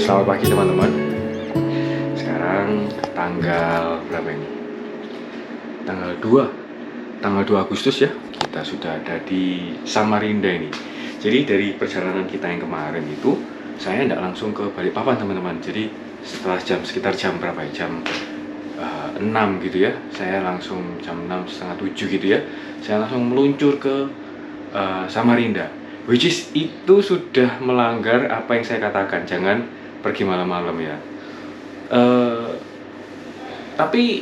Selamat pagi teman-teman. Sekarang tanggal berapa ini? Tanggal 2 Agustus ya. Kita sudah ada di Samarinda ini. Jadi dari perjalanan kita yang kemarin itu, saya tidak langsung ke Balikpapan teman-teman. Jadi setelah sekitar jam berapa ya? Jam 6 gitu ya. Saya langsung jam 6, setengah 7 gitu ya. Saya langsung meluncur ke Samarinda. Which is itu sudah melanggar apa yang saya katakan, jangan pergi malam-malam ya. Tapi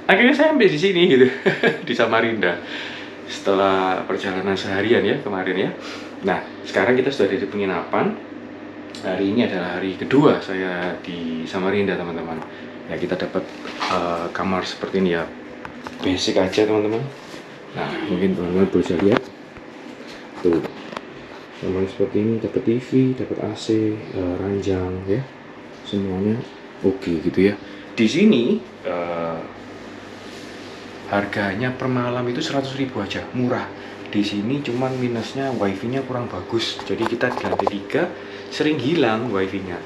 akhirnya saya sampai di sini gitu di Samarinda setelah perjalanan seharian ya kemarin ya. Nah sekarang kita sudah di penginapan. Hari ini adalah hari kedua saya di Samarinda teman-teman. Ya kita dapat kamar seperti ini ya, basic aja teman-teman. Nah mungkin teman-teman bisa lihat tuh, kamar seperti ini, dapat TV, dapat AC, ranjang ya, semuanya oke gitu ya. Di sini harganya per malam itu 100.000 aja, murah. Di sini cuman minusnya wifi-nya kurang bagus, jadi kita di lantai 3 sering hilang wifi-nya.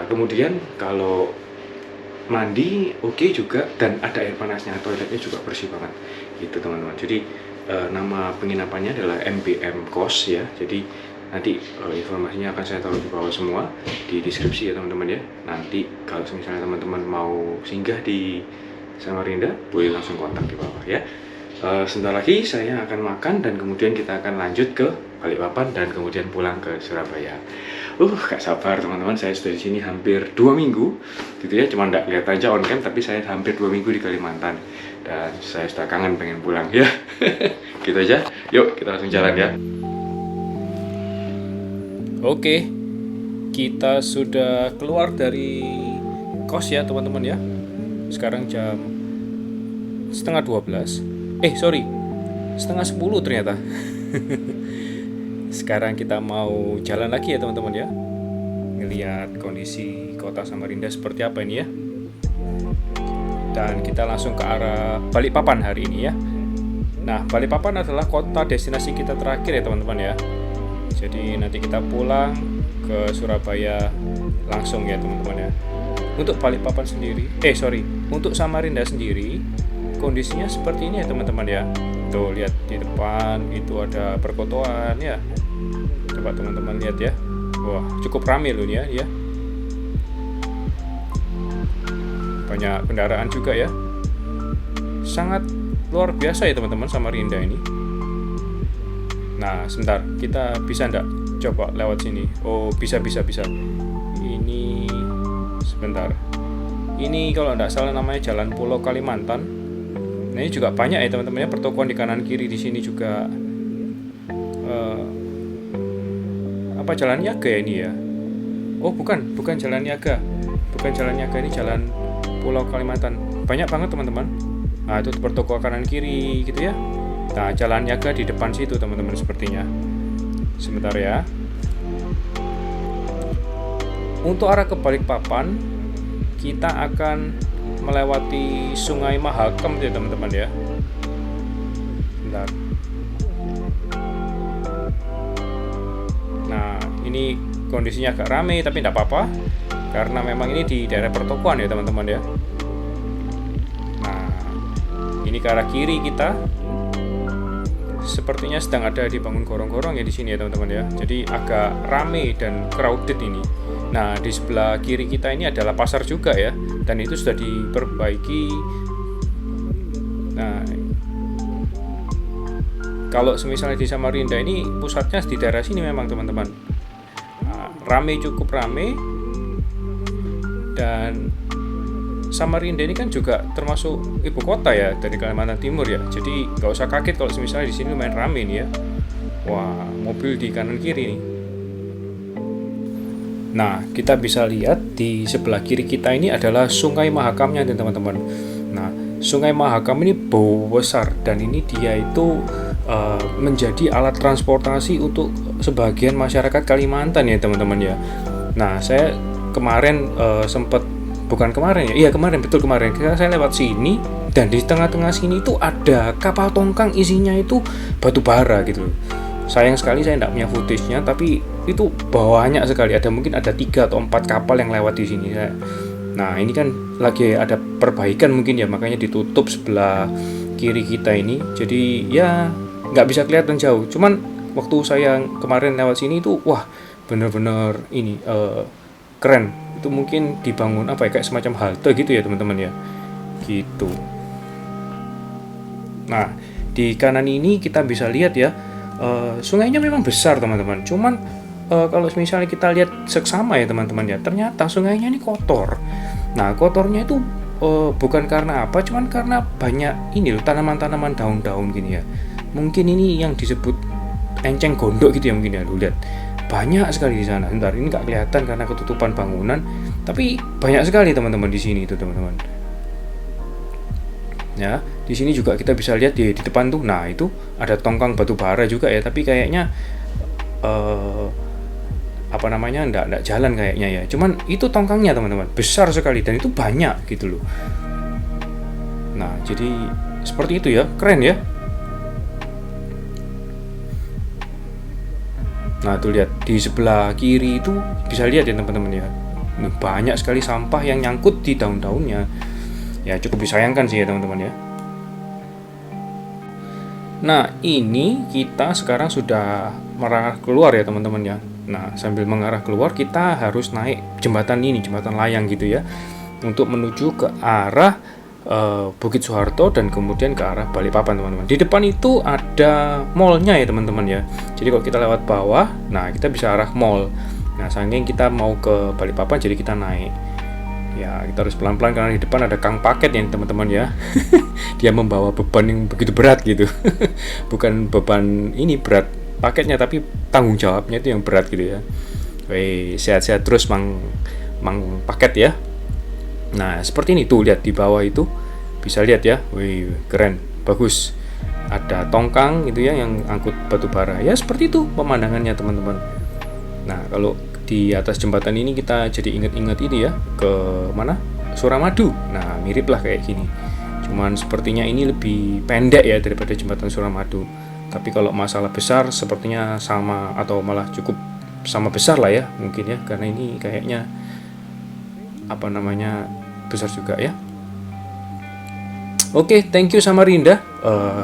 Kemudian kalau mandi oke juga, dan ada air panasnya, toiletnya juga bersih banget gitu teman-teman. Jadi nama penginapannya adalah MBM Kos ya. Jadi nanti informasinya akan saya taruh di bawah semua di deskripsi ya teman-teman ya. Nanti kalau misalnya teman-teman mau singgah di Samarinda boleh langsung kontak di bawah ya. Sebentar lagi saya akan makan dan kemudian kita akan lanjut ke Balikpapan dan kemudian pulang ke Surabaya. Gak sabar teman-teman, saya sudah di sini hampir 2 minggu gitu ya. Cuma nggak lihat aja on cam, tapi saya hampir 2 minggu di Kalimantan dan saya sudah kangen pengen pulang ya. Gitu aja, yuk kita langsung jalan ya. Oke, kita sudah keluar dari kos ya teman-teman ya. Sekarang jam setengah 12. Setengah 10 ternyata. Sekarang kita mau jalan lagi ya teman-teman ya, ngelihat kondisi kota Samarinda seperti apa ini ya. Dan kita langsung ke arah Balikpapan hari ini ya. Nah Balikpapan adalah kota destinasi kita terakhir ya teman-teman ya. Jadi nanti kita pulang ke Surabaya langsung ya teman-teman ya. Untuk Balikpapan sendiri, untuk Samarinda sendiri kondisinya seperti ini ya teman-teman ya. Tuh lihat di depan itu ada perkotaan ya. Coba teman-teman lihat ya. Wah, cukup ramai loh ya. Banyak kendaraan juga ya. Sangat luar biasa ya teman-teman Samarinda ini. Nah, sebentar. Kita bisa enggak coba lewat sini? Oh, bisa. Ini sebentar. Ini kalau enggak salah namanya Jalan Pulau Kalimantan. Nah ini juga banyak ya teman-teman ya, pertokoan di kanan kiri di sini juga Jalan Niaga ya ini ya. Oh bukan Jalan Niaga. Bukan Jalan Niaga, ini Jalan Pulau Kalimantan. Banyak banget teman-teman. Nah itu pertokoan kanan kiri gitu ya. Nah Jalan Niaga di depan situ teman-teman sepertinya. Sebentar ya. Untuk arah ke Balikpapan kita akan melewati Sungai Mahakam ya teman-teman ya. Bentar. Nah ini kondisinya agak ramai tapi tidak apa-apa karena memang ini di daerah pertokoan ya teman-teman ya. Nah ini ke arah kiri kita sepertinya sedang ada dibangun gorong-gorong ya di sini ya teman-teman ya. Jadi agak ramai dan crowded ini. Nah di sebelah kiri kita ini adalah pasar juga ya, dan itu sudah diperbaiki. Nah kalau misalnya di Samarinda ini pusatnya di daerah sini memang teman-teman. Nah, cukup rame. Dan Samarinda ini kan juga termasuk ibu kota ya dari Kalimantan Timur ya. Jadi nggak usah kaget kalau misalnya di sini lumayan rame nih ya. Wah, mobil di kanan kiri nih. Nah, kita bisa lihat di sebelah kiri kita ini adalah Sungai Mahakamnya teman-teman. Nah, Sungai Mahakam ini besar dan ini dia itu menjadi alat transportasi untuk sebagian masyarakat Kalimantan ya teman-teman ya. Nah, saya kemarin kemarin saya lewat sini dan di tengah-tengah sini itu ada kapal tongkang isinya itu batu bara gitu. Sayang sekali saya tidak punya footage-nya, tapi itu banyak sekali. Mungkin ada 3 atau 4 kapal yang lewat di sini. Nah ini kan lagi ada perbaikan mungkin ya, makanya ditutup sebelah kiri kita ini. Jadi ya nggak bisa kelihatan jauh. Cuman waktu saya kemarin lewat sini itu wah bener-bener ini keren. Itu mungkin dibangun apa ya, kayak semacam halte gitu ya teman-teman ya, gitu. Nah di kanan ini kita bisa lihat ya, sungainya memang besar teman-teman. Cuman kalau misalnya kita lihat seksama ya teman-teman ya, ternyata sungainya ini kotor. Nah kotornya itu bukan karena apa, cuman karena banyak ini loh, tanaman-tanaman daun-daun gini ya. Mungkin ini yang disebut enceng gondok gitu ya mungkin ya. Lu lihat banyak sekali di sana. Bentar, ini nggak kelihatan karena ketutupan bangunan, tapi banyak sekali teman-teman di sini itu teman-teman. Ya, di sini juga kita bisa lihat di depan tuh. Nah, itu ada tongkang batu bara juga ya, tapi kayaknya apa namanya enggak jalan kayaknya ya. Cuman itu tongkangnya teman-teman, besar sekali dan itu banyak gitu loh. Nah, jadi seperti itu ya, keren ya. Nah tuh lihat di sebelah kiri itu bisa lihat ya teman-teman ya, banyak sekali sampah yang nyangkut di daun-daunnya. Ya cukup disayangkan sih ya teman-teman ya. Nah ini kita sekarang sudah mengarah keluar ya teman-teman ya. Nah sambil mengarah keluar kita harus naik jembatan ini, jembatan layang gitu ya, untuk menuju ke arah Bukit Soeharto dan kemudian ke arah Balikpapan teman-teman. Di depan itu ada mallnya ya teman-teman ya. Jadi kalau kita lewat bawah, nah kita bisa arah mall. Nah saking kita mau ke Balikpapan jadi kita naik. Ya kita harus pelan-pelan karena di depan ada kang paket ya teman-teman ya. Dia membawa beban yang begitu berat gitu. Bukan beban ini berat paketnya, tapi tanggung jawabnya itu yang berat gitu ya. Wih, sehat-sehat terus mang paket ya. Nah seperti ini tuh, lihat di bawah itu bisa lihat ya, wih keren, bagus. Ada tongkang gitu ya yang angkut batu bara. Ya seperti itu pemandangannya teman-teman. Nah kalau di atas jembatan ini kita jadi ingat-ingat ini ya, ke mana? Suramadu. Nah mirip lah kayak gini. Cuman sepertinya ini lebih pendek ya daripada jembatan Suramadu. Tapi kalau masalah besar sepertinya sama atau malah cukup sama besar lah ya mungkin ya, karena ini kayaknya apa namanya besar juga ya. Oke, thank you Samarinda.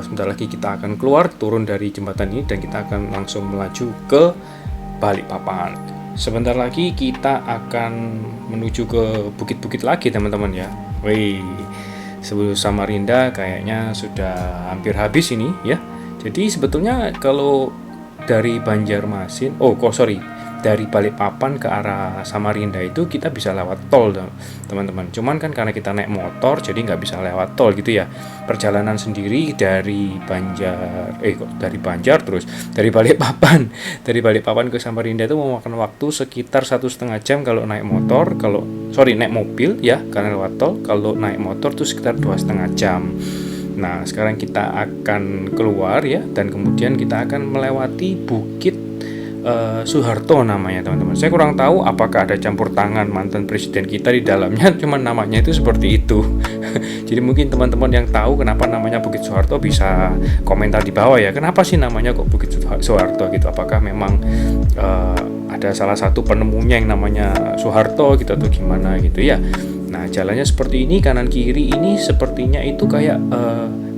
Sebentar lagi kita akan keluar, turun dari jembatan ini dan kita akan langsung melaju ke Balikpapan. Sebentar lagi kita akan menuju ke bukit-bukit lagi teman-teman ya. Wih, sebelum Samarinda kayaknya sudah hampir habis ini ya. Jadi sebetulnya kalau dari Banjarmasin, dari Balikpapan ke arah Samarinda itu kita bisa lewat tol teman-teman. Cuman kan karena kita naik motor jadi nggak bisa lewat tol gitu ya. Perjalanan sendiri dari Balikpapan ke Samarinda itu memakan waktu sekitar 1,5 jam kalau naik motor. Naik mobil ya karena lewat tol. Kalau naik motor tuh sekitar 2,5 jam. Nah sekarang kita akan keluar ya, dan kemudian kita akan melewati Bukit Soeharto namanya teman-teman. Saya kurang tahu apakah ada campur tangan mantan presiden kita di dalamnya, cuman namanya itu seperti itu. Jadi mungkin teman-teman yang tahu kenapa namanya Bukit Soeharto bisa komentar di bawah ya. Kenapa sih namanya kok Bukit Soeharto gitu? Apakah memang ada salah satu penemunya yang namanya Soeharto gitu atau gimana gitu ya? Nah jalannya seperti ini, kanan kiri ini sepertinya itu kayak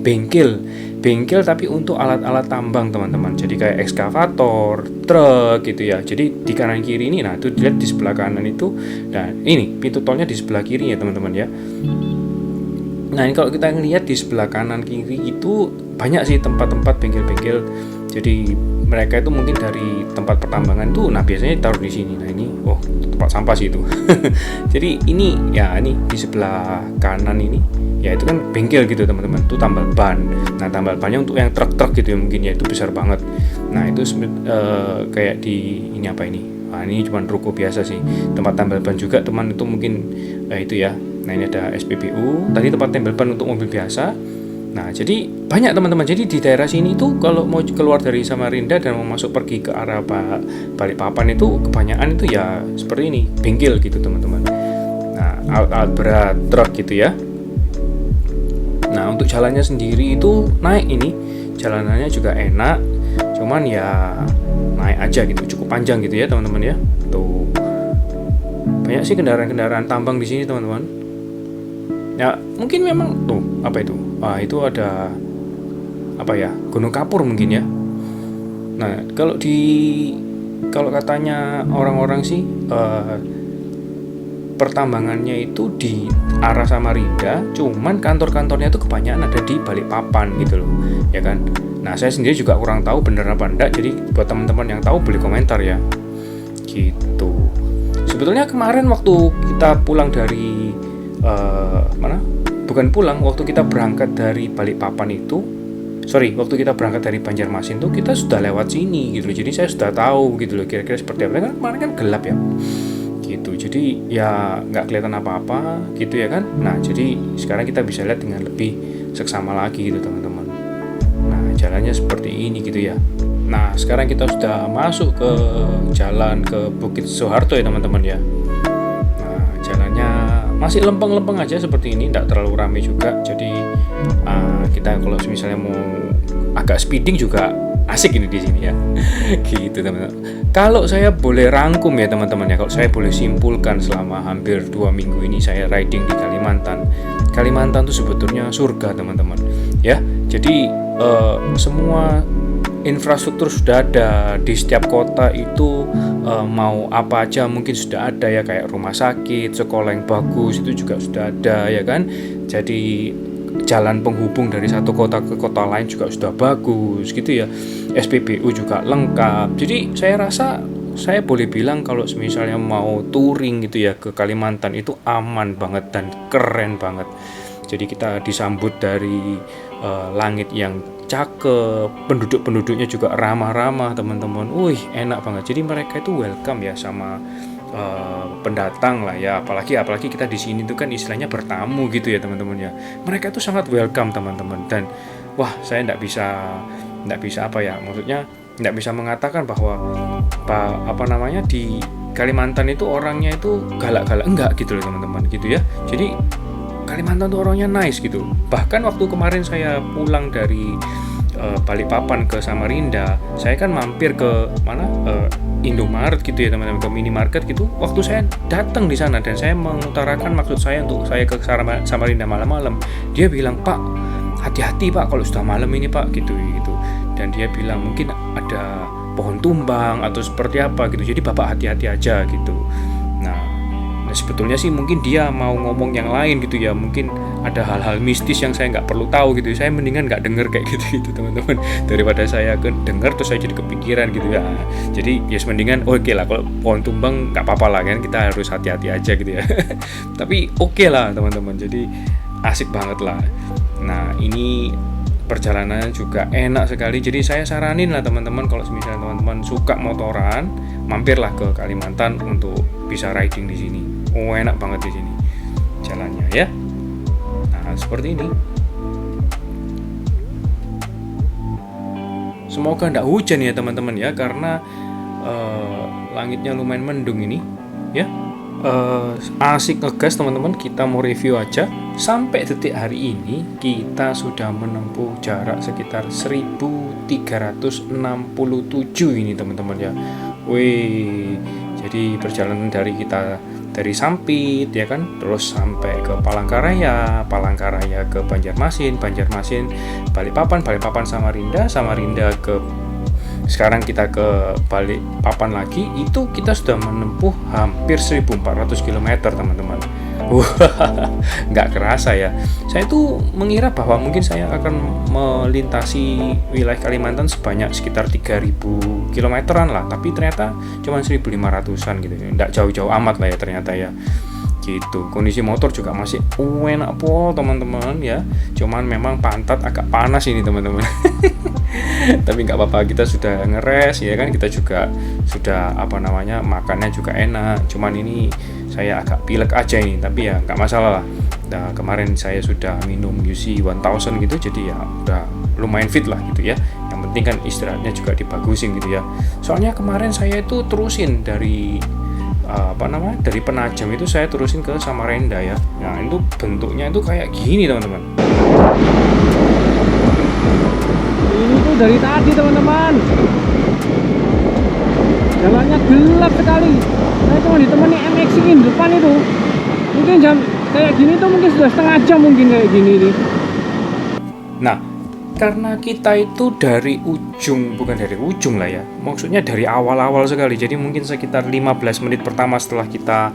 bengkel tapi untuk alat-alat tambang teman-teman. Jadi kayak ekskavator, truk gitu ya. Jadi di kanan kiri ini, nah itu dilihat di sebelah kanan itu, dan ini pintu tolnya di sebelah kiri ya teman-teman ya. Nah ini kalau kita ngelihat di sebelah kanan kiri itu banyak sih tempat-tempat bengkel-bengkel. Jadi mereka itu mungkin dari tempat pertambangan tuh, nah biasanya taruh di sini. Nah ini, tempat sampah sih itu. Jadi ini di sebelah kanan ini, ya itu kan bengkel gitu teman-teman. Itu tambal ban. Nah tambal bannya untuk yang truk-truk gitu ya mungkin ya, itu besar banget. Nah itu kayak di ini apa ini? Nah ini cuma ruko biasa sih. Tempat tambal ban juga teman, itu mungkin itu ya. Nah ini ada SPBU. Tadi tempat tambal ban untuk mobil biasa. Nah jadi banyak teman-teman. Jadi di daerah sini tuh kalau mau keluar dari Samarinda dan mau masuk pergi ke arah Balikpapan itu kebanyakan itu ya seperti ini, bengkel gitu teman-teman. Nah alat berat, truk gitu ya. Nah untuk jalannya sendiri itu naik ini, jalanannya juga enak. cuman ya naik aja gitu, cukup panjang gitu ya teman-teman ya. Tuh banyak sih kendaraan-kendaraan tambang di sini teman-teman. Ya mungkin memang tuh apa itu? Itu ada apa ya? Gunung Kapur mungkin ya. Nah kalau katanya orang-orang sih pertambangannya itu di arah Samarinda, cuman kantor-kantornya itu kebanyakan ada di Balikpapan gitu loh, ya kan. Nah saya sendiri juga kurang tahu bener apa enggak, jadi buat teman-teman yang tahu boleh komentar ya. Gitu. Sebetulnya kemarin waktu kita pulang dari waktu kita berangkat dari Balikpapan itu, waktu kita berangkat dari Banjarmasin tuh kita sudah lewat sini gitu loh. Jadi saya sudah tahu gitu loh kira-kira seperti apa. Kan kemarin kan gelap ya. Gitu. Jadi ya nggak kelihatan apa-apa gitu ya kan. Nah, jadi sekarang kita bisa lihat dengan lebih seksama lagi gitu teman-teman. Nah, jalannya seperti ini gitu ya. Nah, sekarang kita sudah masuk ke jalan ke Bukit Soeharto ya teman-teman ya. Nah, jalannya masih lempeng-lempeng aja seperti ini, nggak terlalu ramai juga. Jadi kita kalau misalnya mau agak speeding juga asik ini di sini ya. Gitu teman-teman. Kalau saya boleh rangkum ya teman-teman ya, kalau saya boleh simpulkan selama hampir 2 minggu ini saya riding di Kalimantan. Kalimantan itu sebetulnya surga teman-teman ya. Jadi semua infrastruktur sudah ada di setiap kota itu, mau apa aja mungkin sudah ada ya, kayak rumah sakit, sekolah yang bagus itu juga sudah ada ya kan. Jadi jalan penghubung dari satu kota ke kota lain juga sudah bagus gitu ya. SPBU juga lengkap. Jadi saya rasa saya boleh bilang kalau misalnya mau touring gitu ya ke Kalimantan itu aman banget dan keren banget. Jadi kita disambut dari langit yang cakep, penduduknya juga ramah-ramah teman-teman. Wih, enak banget. Jadi mereka itu welcome ya sama pendatang lah ya, apalagi kita di sini tuh kan istilahnya bertamu gitu ya teman-teman ya. Mereka itu sangat welcome teman-teman, dan wah saya nggak bisa apa ya, maksudnya nggak bisa mengatakan bahwa di Kalimantan itu orangnya itu galak-galak, enggak gitu loh teman-teman gitu ya. Jadi Kalimantan tuh orangnya nice gitu. Bahkan waktu kemarin saya pulang dari Balikpapan ke Samarinda, saya kan mampir ke Indomaret gitu ya teman-teman, ke minimarket gitu. Waktu saya datang di sana dan saya mengutarakan maksud saya untuk saya ke Samarinda malam-malam, dia bilang, "Pak, hati-hati Pak kalau sudah malam ini Pak," gitu. Dan dia bilang mungkin ada pohon tumbang atau seperti apa gitu. Jadi Bapak hati-hati aja gitu. Nah, sebetulnya sih mungkin dia mau ngomong yang lain gitu ya, mungkin ada hal-hal mistis yang saya nggak perlu tahu gitu. Saya mendingan nggak denger kayak gitu teman-teman, daripada saya denger terus saya jadi kepikiran gitu ya. Jadi ya mendingan oke lah, kalau pohon tumbang nggak apa-apa lah kan, kita harus hati-hati aja gitu ya. Tapi oke lah teman-teman, jadi asik banget lah. Nah ini perjalanannya juga enak sekali. Jadi saya saranin lah teman-teman, kalau misalnya teman-teman suka motoran, mampirlah ke Kalimantan untuk bisa riding di sini. Oh enak banget di sini jalannya ya. Nah seperti ini. Semoga nggak hujan ya teman-teman ya, karena langitnya lumayan mendung ini ya. Asik ngegas teman-teman. Kita mau review aja. Sampai detik hari ini kita sudah menempuh jarak sekitar 1367 ini teman-teman ya. Wih, jadi perjalanan dari Sampit ya kan, terus sampai ke Palangkaraya ke Banjarmasin, Balikpapan Samarinda ke, sekarang kita ke Balikpapan lagi. Itu kita sudah menempuh hampir 1400 km teman-teman. Nggak kerasa ya. Saya tuh mengira bahwa mungkin saya akan melintasi wilayah Kalimantan sebanyak sekitar 3000 kilometeran lah, tapi ternyata cuma 1500-an gitu. Nggak jauh-jauh amat lah ya ternyata ya. Gitu. Kondisi motor juga masih enak pol teman-teman ya. Cuman memang pantat agak panas ini teman-teman. Tapi nggak apa-apa, kita sudah ngeres ya kan, kita juga sudah makannya juga enak. Cuman ini saya agak pilek aja ini, tapi ya nggak masalah lah. Nah, kemarin saya sudah minum UC 1000 gitu, jadi ya udah lumayan fit lah gitu ya. Yang penting kan istirahatnya juga dibagusin gitu ya. Soalnya kemarin saya itu terusin dari dari Penajam itu saya terusin ke Samarinda ya. Nah itu bentuknya itu kayak gini teman-teman. dari tadi teman-teman. Jalannya gelap sekali. Saya cuma ditemani MX ini di depan itu. Mungkin jam kayak gini tuh mungkin sudah setengah jam mungkin kayak gini nih. Nah, karena kita itu dari ujung, bukan dari ujung lah ya, maksudnya dari awal-awal sekali. Jadi mungkin sekitar 15 menit pertama setelah kita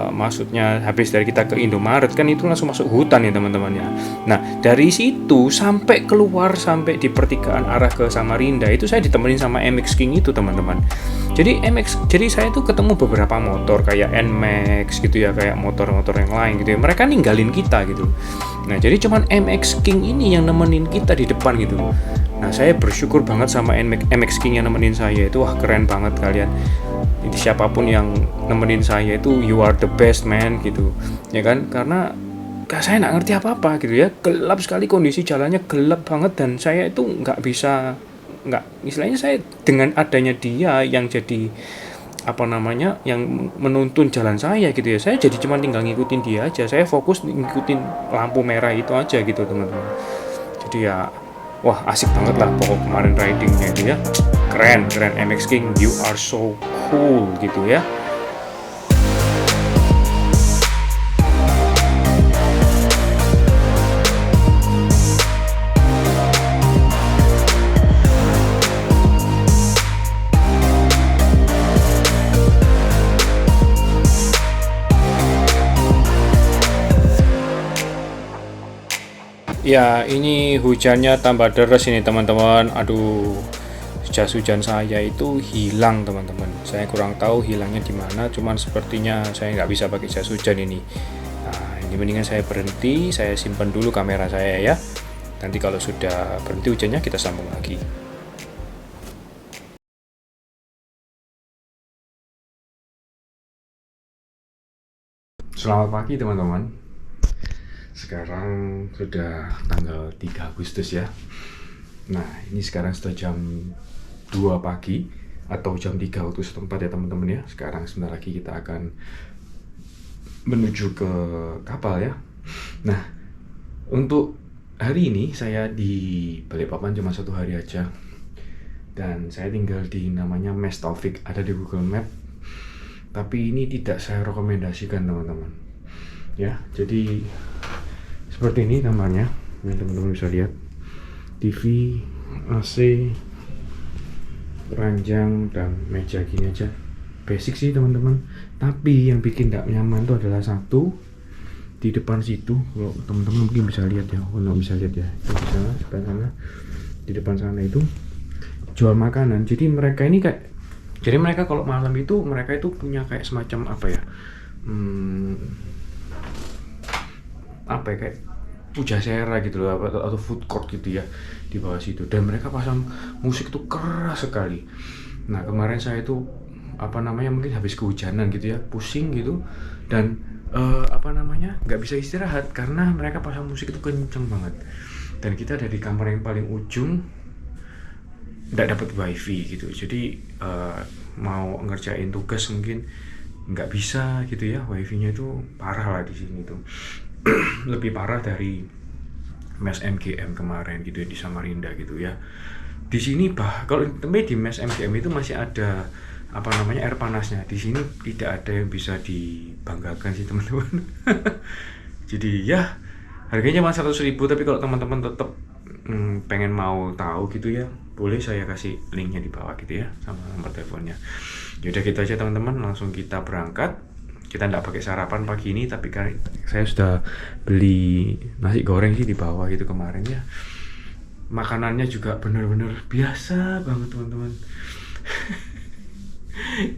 maksudnya habis dari kita ke Indomaret kan itu langsung masuk hutan ya teman-teman ya. Nah dari situ sampai keluar sampai di pertigaan arah ke Samarinda itu saya ditemenin sama MX King itu teman-teman. Jadi saya tuh ketemu beberapa motor kayak NMAX gitu ya, kayak motor-motor yang lain gitu ya. Mereka ninggalin kita gitu. Nah jadi cuman MX King ini yang nemenin kita di depan gitu. Nah saya bersyukur banget sama MX King yang nemenin saya itu. Wah keren banget kalian. Jadi siapapun yang nemenin saya itu you are the best man gitu ya kan, karena saya nggak ngerti apa-apa gitu ya, gelap sekali, kondisi jalannya gelap banget dan saya itu istilahnya saya dengan adanya dia yang jadi yang menuntun jalan saya gitu ya, saya jadi cuma tinggal ngikutin dia aja, saya fokus ngikutin lampu merah itu aja gitu teman-teman. Jadi ya wah asik banget lah pokok kemarin ridingnya itu ya, keren MX King, you are so cool gitu ya. Ya ini hujannya tambah deras ini teman-teman. Aduh, jas hujan saya itu hilang teman-teman. Saya kurang tahu hilangnya di mana. Cuman sepertinya saya nggak bisa pakai jas hujan ini. Nah ini mendingan saya berhenti. Saya simpan dulu kamera saya ya. Nanti kalau sudah berhenti hujannya kita sambung lagi. Selamat pagi teman-teman. Sekarang sudah tanggal 3 Agustus ya. Nah ini sekarang sudah jam 2 pagi atau jam 3 waktu setempat ya teman-teman ya. Sekarang sebentar lagi kita akan menuju ke kapal ya. Nah untuk hari ini saya di Balikpapan cuma 1 hari aja. Dan saya tinggal di namanya Mes Taufik, ada di Google Map. Tapi ini tidak saya rekomendasikan teman-teman ya. Jadi seperti ini kamarnya, yang teman-teman bisa lihat, TV, AC, ranjang, dan meja gini aja. Basic sih teman-teman. Tapi yang bikin tidak nyaman itu adalah satu, di depan situ, kalau teman-teman mungkin bisa lihat ya, kalau bisa lihat ya, itu di sana, sebelah sana, di depan sana itu jual makanan. Jadi mereka kalau malam itu mereka itu punya kayak semacam kayak pujasera gitu loh, atau food court gitu ya di bawah situ, dan mereka pasang musik tuh keras sekali. Nah kemarin saya itu mungkin habis kehujanan gitu ya, pusing gitu, dan nggak bisa istirahat karena mereka pasang musik itu kenceng banget, dan kita ada di kamar yang paling ujung, nggak dapat wifi gitu. Jadi mau ngerjain tugas mungkin nggak bisa gitu ya, wifi-nya itu parah lah di sini tuh. Lebih parah dari Mes MGM kemarin gitu ya, di Samarinda gitu ya. Di sini kalau di Mes MGM itu masih ada air panasnya. Di sini tidak ada yang bisa dibanggakan sih teman-teman. Jadi ya harganya cuma 100.000, tapi kalau teman-teman tetap pengen mau tahu gitu ya, boleh saya kasih linknya di bawah gitu ya, sama nomor teleponnya. Yaudah gitu aja teman-teman, langsung kita berangkat. Kita nggak pakai sarapan pagi ini, tapi kan saya sudah beli nasi goreng sih di bawah gitu kemarin ya. Makanannya juga bener-bener biasa banget teman-teman.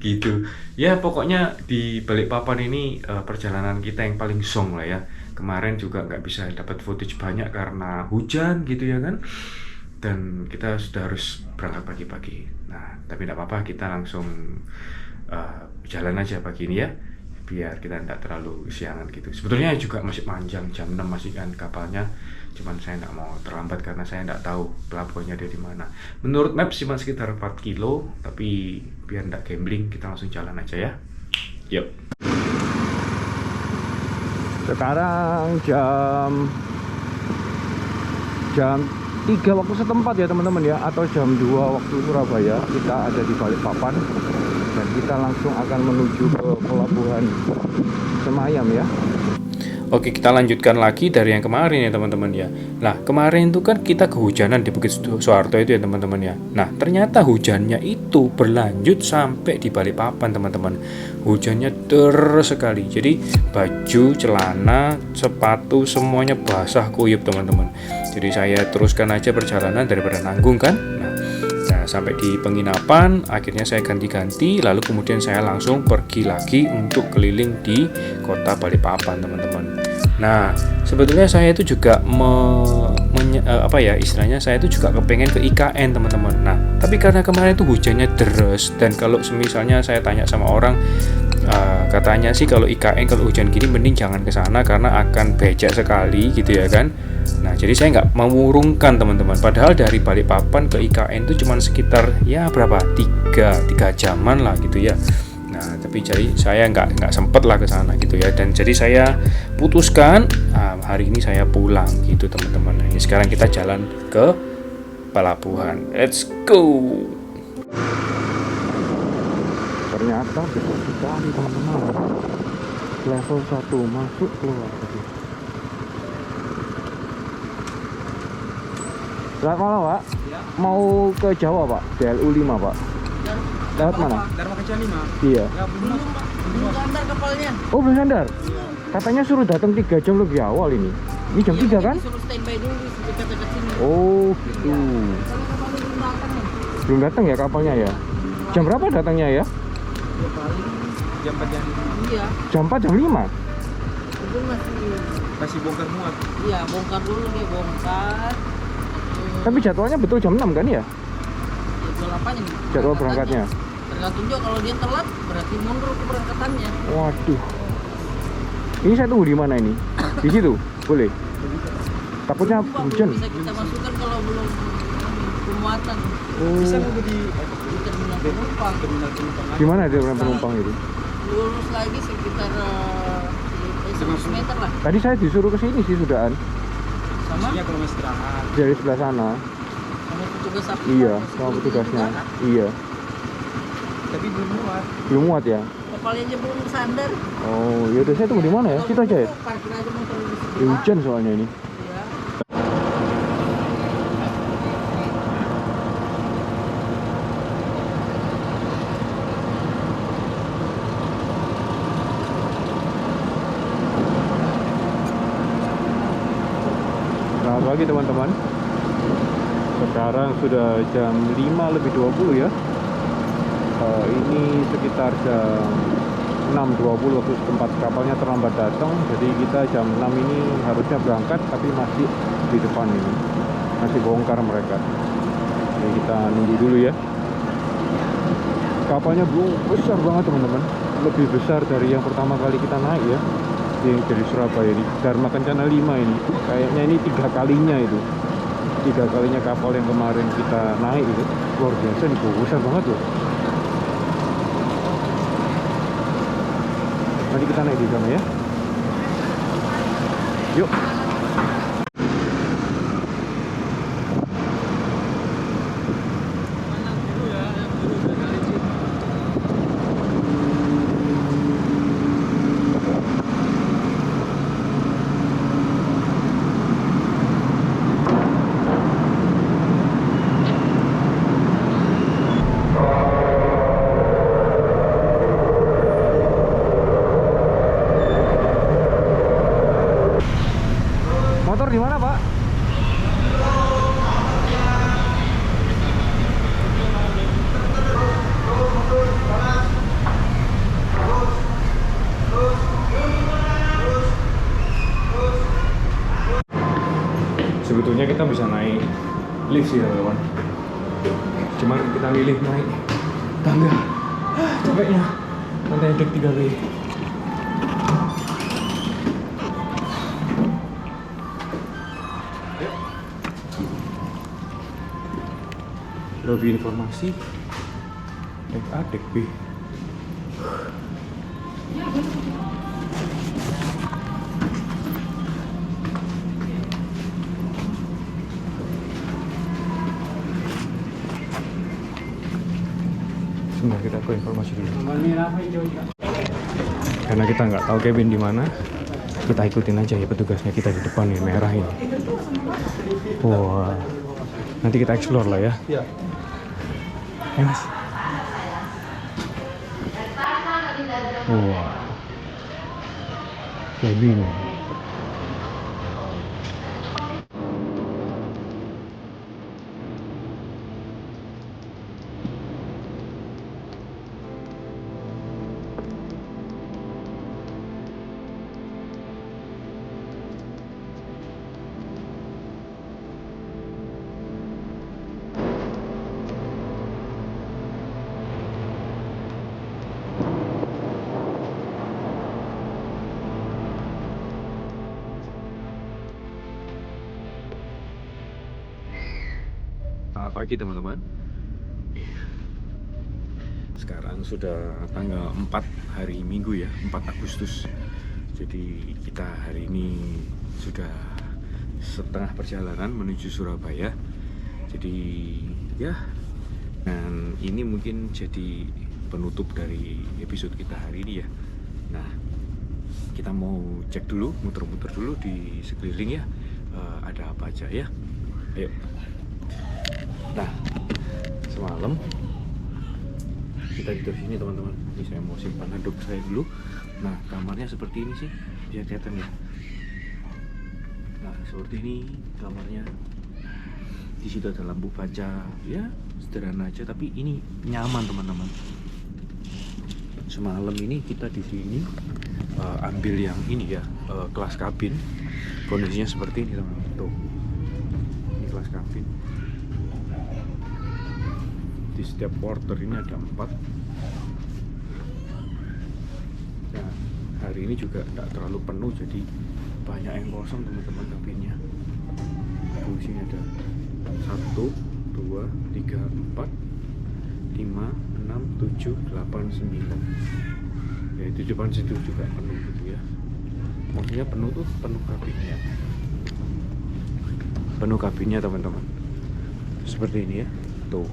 Gitu ya, pokoknya di Balikpapan ini perjalanan kita yang paling song lah ya. Kemarin juga nggak bisa dapat footage banyak karena hujan gitu ya kan, dan kita sudah harus berangkat pagi-pagi. Nah tapi nggak apa-apa, kita langsung jalan aja pagi ini ya, biar kita tidak terlalu siangan gitu. Sebetulnya juga masih panjang, jam 6 masih kan kapalnya, cuman saya tidak mau terlambat karena saya tidak tahu pelabuhannya ada di mana. Menurut map cuma sekitar 4 kilo, tapi biar tidak gambling kita langsung jalan aja ya. Yuk. Sekarang jam 3 waktu setempat ya teman-teman ya, atau jam 2 waktu Surabaya kita ada di Balikpapan, dan kita langsung akan menuju ke pelabuhan Semayam ya. Oke, kita lanjutkan lagi dari yang kemarin ya teman-teman ya. Nah, kemarin itu kan kita kehujanan di Bukit Soeharto itu ya teman-teman ya. Nah, ternyata hujannya itu berlanjut sampai di Balikpapan teman-teman. Hujannya deras sekali. Jadi baju, celana, sepatu semuanya basah kuyup teman-teman. Jadi saya teruskan aja perjalanan daripada nanggung kan. Nah, sampai di penginapan akhirnya saya ganti-ganti, lalu kemudian saya langsung pergi lagi untuk keliling di kota Balikpapan teman-teman. Nah, sebetulnya saya itu juga istilahnya saya itu juga kepengen ke IKN teman-teman. Nah, tapi karena kemarin itu hujannya deras, dan kalau misalnya saya tanya sama orang, katanya sih kalau IKN kalau hujan gini mending jangan ke sana karena akan becek sekali gitu ya kan. Nah, jadi saya nggak mengurungkan teman-teman. Padahal dari Balikpapan ke IKN itu cuma sekitar ya berapa 3 jaman lah gitu ya. Nah, tapi jadi saya nggak sempet lah ke sana gitu ya. Dan jadi saya putuskan hari ini saya pulang gitu teman-teman. Ini sekarang kita jalan ke pelabuhan. Let's go. Ternyata besar sekali teman-teman. Level 1 masuk keluar tadi. Selamat malam Pak. Ya. Mau ke Jawa Pak, DLU 5 Pak. Lewat mana? Dharma Kencana 5. Iya. Ya belum Pak. Belum sandar kapalnya. Oh belum sandar? Katanya suruh datang 3 jam lebih awal ini. Ini jam 3 kan? Suruh standby dulu di dekat-dekat sini. Oh gitu. Kalau kapalnya belum datang nih. Belum datang ya kapalnya ya? Jam berapa datangnya ya? Ya paling jam 4 jam. Iya. Jam 4 jam 5? Itu masih bongkar muat. Iya, bongkar dulu nih, bongkar. Tapi jadwalnya betul jam 6 kan ya? Jadwal apanya nih? Jadwal berangkatnya? Tergantung juga, kalau dia telat berarti mundur keberangkatannya. Waduh. Ini saya tunggu di mana ini? Di situ? Boleh? Takutnya hujan. Bisa kita masukkan kalau belum pemuatan. Oh. Bisa nunggu di terminal penumpang. Di mana terminal penumpang itu? Lurus lagi sekitar 100 meter lah. Tadi saya disuruh ke sini sih sudahan. Sama? Iya, kalau istirahat. Dari sebelah sana. Sama petugas apa? Iya, sama petugasnya. Iya. Tapi belum muat. Belum muat ya? Kapalnya aja belum sandar. Oh, yaudah saya tunggu di mana ya? Situ aja ya? Parkir aja motor di Ya, sebelah. hujan soalnya ini. Iya. Selamat pagi teman-teman. Sekarang sudah jam 5:20 ya. Ini sekitar jam 6:20 waktu setempat. Kapalnya terlambat datang, jadi kita jam 6 ini harusnya berangkat, tapi masih di depan ini. Masih bongkar mereka. Jadi kita nunggu dulu ya. Kapalnya belum besar banget teman-teman. Lebih besar dari yang pertama kali kita naik ya. Yang dari Surabaya ini, Dharma Kencana 5 ini. Kayaknya ini 3 kalinya itu. 3 kalinya kapal yang kemarin kita naik itu. Luar biasa nih, besar banget loh. Nanti kita naik di sana ya. Yuk. Motor di mana, Pak? Sebetulnya kita bisa naik lift sih teman-teman. Cuman kita milih naik tangga. Capeknya. Lantai dek 3B. Lebih informasi dek A, dek B. aku informasi dulu. Karena kita nggak tahu Kevin di mana, kita ikutin aja ya petugasnya kita di depan nih merah ini. Wah, nanti kita explore lah ya. Iya. Ya mas. Wah, Kevin. Selamat pagi teman-teman. Sekarang sudah tanggal 4 hari Minggu ya, 4 Agustus. Jadi kita hari ini sudah setengah perjalanan menuju Surabaya. Jadi ya, dan ini mungkin jadi penutup dari episode kita hari ini ya. Nah, kita mau cek dulu, muter-muter dulu di sekeliling ya, ada apa aja ya. Ayo. Nah, semalam kita tidur sini teman-teman. Ini saya mau simpan handuk saya dulu. Nah, kamarnya seperti ini sih, bisa kelihatan ya. Nah, seperti ini kamarnya. Di situ ada lampu kaca, ya sederhana aja, tapi ini nyaman teman-teman. Semalam ini kita di sini ambil yang ini ya, kelas kabin. Kondisinya seperti ini teman-teman. Tuh, ini kelas kabin. Di setiap quarter ini ada 4. Nah, hari ini juga tidak terlalu penuh, jadi banyak yang kosong teman-teman kabinnya. Di sini ada 1, 2, 3, 4, 5, 6, 7, 8, 9. Ya, di depan situ juga penuh gitu ya. Maksudnya penuh tuh penuh kabinnya. Penuh kabinnya teman-teman. Seperti ini ya. Tuh,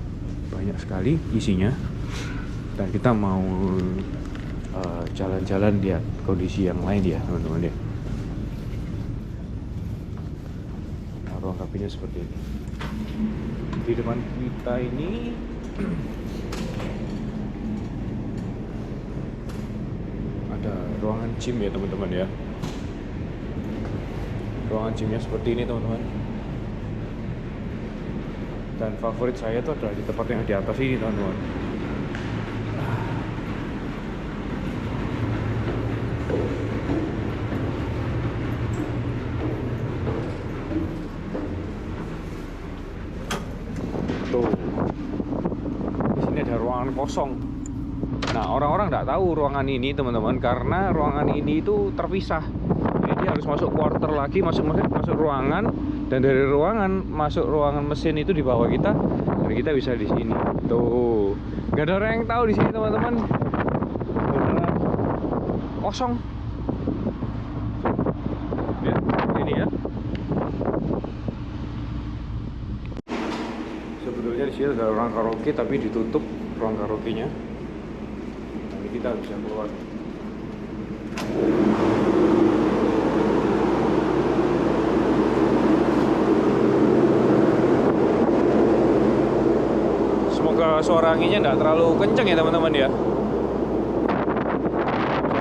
banyak sekali isinya. Dan kita mau jalan-jalan lihat kondisi yang lain ya teman-teman ya. Nah, ruang kabinnya seperti ini. Di depan kita ini ada ruangan gym ya teman-teman ya. Ruangan gymnya seperti ini teman-teman. Dan favorit saya itu adalah di tempat yang di atas ini teman-teman. Tuh, di sini ada ruangan kosong. Nah, orang-orang nggak tahu ruangan ini teman-teman, karena ruangan ini itu terpisah. Jadi harus masuk quarter lagi, masuk ruangan, dan dari ruangan masuk ruangan mesin itu di bawah kita, dan kita bisa di sini. Tuh, nggak ada orang yang tahu di sini teman-teman. Beneran kosong. Ya, ini ya. Sebetulnya di sini ada ruang karaoke, tapi ditutup ruang karaoke-nya. Nah, kita bisa keluar. Semoga suara anginnya nggak terlalu kenceng ya teman-teman ya.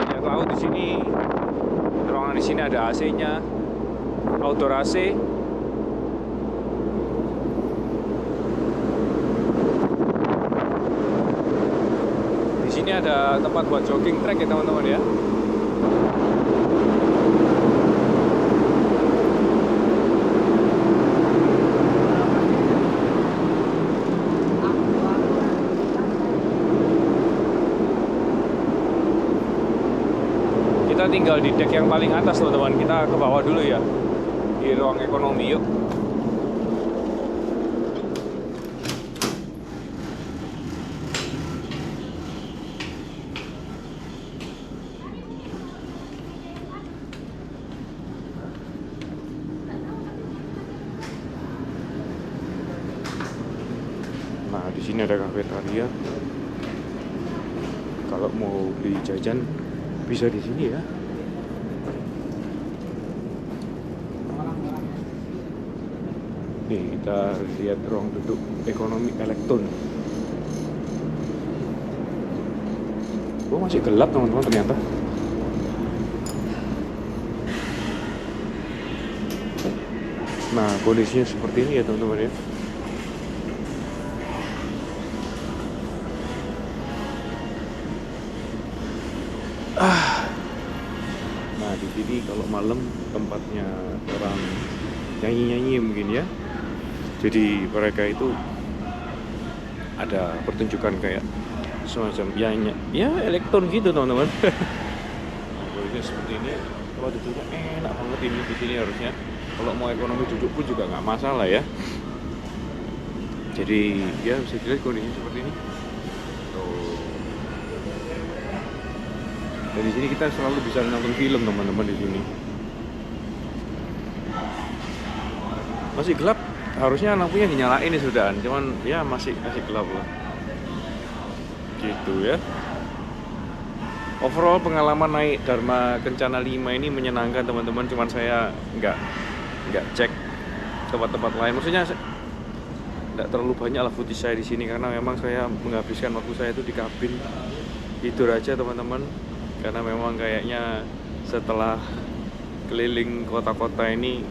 Saya tahu di sini ruangan di sini ada AC-nya, outdoor AC. Di sini ada tempat buat jogging track ya teman-teman ya. Kita tinggal di deck yang paling atas teman-teman. Kita ke bawah dulu ya, di ruang ekonomi yuk. Nah, di sini ada kafetaria. kalau mau beli jajan bisa di sini ya. Nih kita lihat ruang duduk ekonomi Elektron. Oh masih gelap teman-teman ternyata. Nah kondisinya seperti ini ya teman-teman ya. Nah di sini kalau malam tempatnya orang nyanyi-nyanyi mungkin ya. Jadi mereka itu ada pertunjukan kayak semacam ya elektron gitu teman-teman. Nah, kondisinya seperti ini. Kalau duduknya enak banget ini di sini harusnya. Kalau mau ekonomi duduk pun juga nggak masalah ya. Jadi ya bisa dilihat kondisinya seperti ini. Tuh. Dan di sini kita selalu bisa nonton film teman-teman di sini. Masih gelap, harusnya lampunya dinyalain nih sudah, cuman ya masih gelap lah. Gitu ya. Overall pengalaman naik Dharma Kencana 5 ini menyenangkan teman-teman, cuman saya nggak cek tempat-tempat lain. Maksudnya nggak terlalu banyak lah footage saya di sini karena memang saya menghabiskan waktu saya itu di kabin tidur aja teman-teman. Karena memang kayaknya setelah keliling kota-kota ini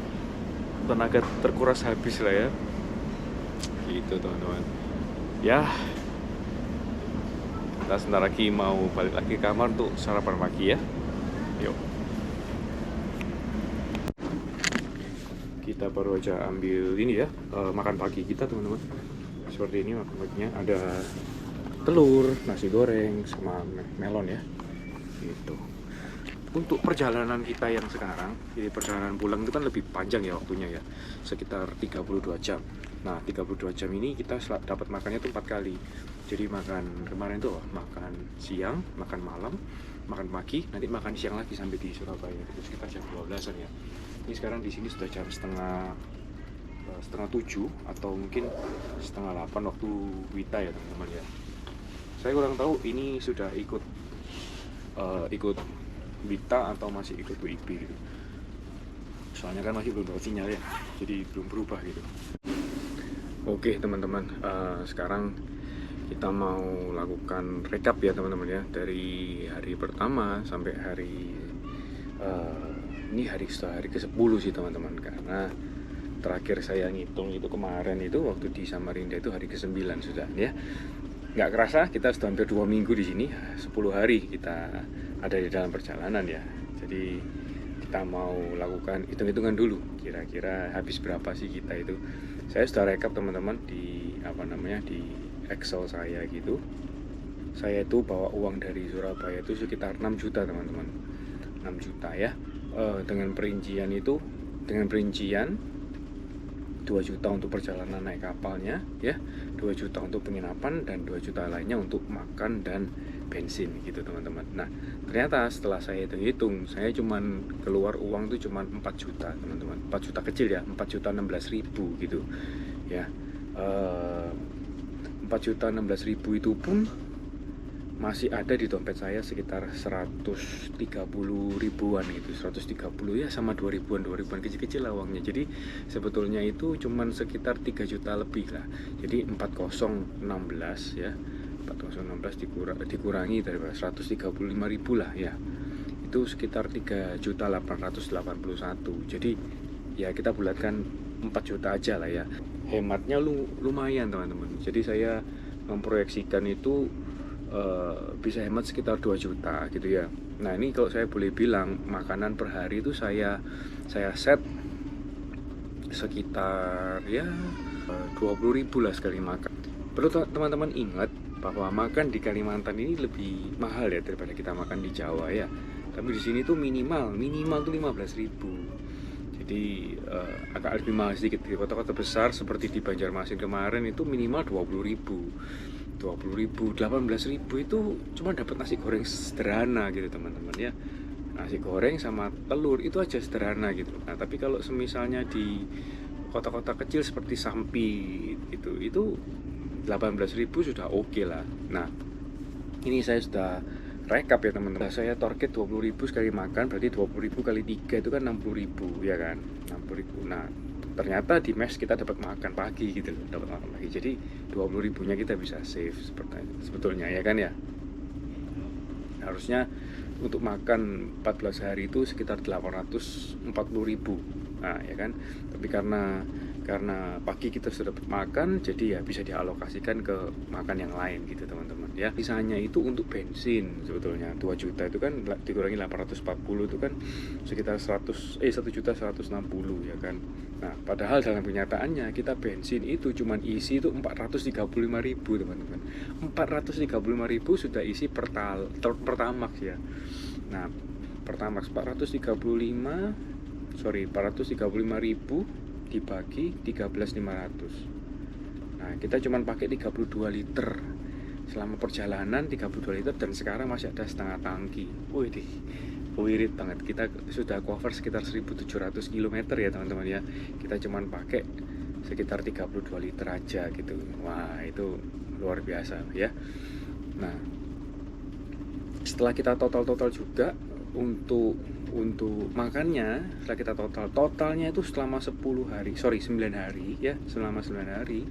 tenaga terkuras habis lah ya. Gitu teman-teman. Ya. Kita sebentar lagi mau balik lagi ke kamar untuk sarapan pagi ya. Yuk. Kita baru aja ambil ini ya, makan pagi kita teman-teman. Seperti ini makan paginya, ada telur, nasi goreng, sama melon ya. Gitu. Untuk perjalanan kita yang sekarang, jadi perjalanan pulang itu kan lebih panjang ya waktunya ya, sekitar 32 jam. Nah 32 jam ini kita dapat makannya tuh 4 kali. Jadi makan kemarin tuh makan siang, makan malam, makan pagi, nanti makan siang lagi sampai di Surabaya. Itu sekitar jam 12-an ya. Ini sekarang di sini sudah jam setengah 7 atau mungkin setengah 8 waktu Wita ya teman-teman ya. Saya kurang tahu ini sudah ikut Wita atau masih ikut WIB gitu. Soalnya kan masih belum dapat sinyal ya, jadi belum berubah gitu. Oke teman-teman, sekarang kita mau lakukan rekap ya teman-teman ya, dari hari pertama sampai hari ini hari ke-10 sih teman-teman, karena terakhir saya ngitung itu kemarin itu waktu di Samarinda itu hari ke-9 sudah ya. Nggak kerasa kita sudah hampir 2 minggu di sini, 10 hari kita ada di dalam perjalanan ya. Jadi kita mau lakukan hitung-hitungan dulu kira-kira habis berapa sih kita itu. Saya sudah rekap teman-teman di di Excel saya gitu. Saya itu bawa uang dari Surabaya itu sekitar 6 juta teman-teman. 6 juta ya. Dengan perincian 2 juta untuk perjalanan naik kapalnya ya, 2 juta untuk penginapan, dan 2 juta lainnya untuk makan dan bensin gitu teman-teman. Nah ternyata setelah saya hitung-hitung, saya cuman keluar uang tuh cuman 4 juta teman-teman. 4 juta kecil ya, 4.016.000 gitu ya. 4.016.000 itu pun masih ada di dompet saya sekitar 130 ribuan gitu, 130 ya sama 2 ribuan kecil-kecil lah uangnya. Jadi sebetulnya itu cuman sekitar 3 juta lebih lah. Jadi 4016 ya, 4016 dikurangi dari 135 ribu lah ya, itu sekitar 3.881. Jadi ya kita bulatkan 4 juta aja lah ya. Hematnya lumayan teman-teman. Jadi saya memproyeksikan itu bisa hemat sekitar 2 juta gitu ya. Nah ini kalau saya boleh bilang, makanan per hari itu saya set sekitar ya 20.000 lah sekali makan. Perlu teman-teman ingat bahwa makan di Kalimantan ini lebih mahal ya daripada kita makan di Jawa ya. Tapi di sini tuh minimal tuh 15.000. Jadi agak lebih mahal sedikit. Di kota-kota besar seperti di Banjarmasin kemarin itu minimal 20.000, 18.000 itu cuma dapat nasi goreng sederhana gitu teman-teman ya. Nasi goreng sama telur itu aja sederhana gitu. Nah tapi kalau semisalnya di kota-kota kecil seperti Sampit itu 18.000 sudah oke lah. Nah ini saya sudah rekap ya teman-teman. Saya target 20.000 sekali makan, berarti 20.000 kali 3 itu kan 60.000 ya kan, 60.000. Nah ternyata di mes kita dapat makan pagi gitu loh, dapat makan pagi. Jadi 20.000-nya kita bisa save sebetulnya ya kan ya. Harusnya untuk makan 14 hari itu sekitar 840.000. Nah ya kan, tapi karena pagi kita sudah makan, jadi ya bisa dialokasikan ke makan yang lain gitu teman-teman ya. Sisanya itu untuk bensin sebetulnya 2 juta itu kan dikurangi 840 itu kan sekitar 1.160.000 ya kan. Nah padahal dalam kenyataannya kita bensin itu cuman isi itu 435.000 teman-teman. 435.000 sudah isi Pertamax ya. Nah Pertamax 435.000 dibagi 13.500. Nah kita cuma pakai 32 liter selama perjalanan, 32 liter, dan sekarang masih ada setengah tangki. Wih, wirid banget. Kita sudah cover sekitar 1.700 km ya teman-teman ya. Kita cuma pakai sekitar 32 liter aja gitu. Wah itu luar biasa ya. Nah setelah kita total juga untuk makannya, setelah kita totalnya itu selama 9 hari ya, selama 9 hari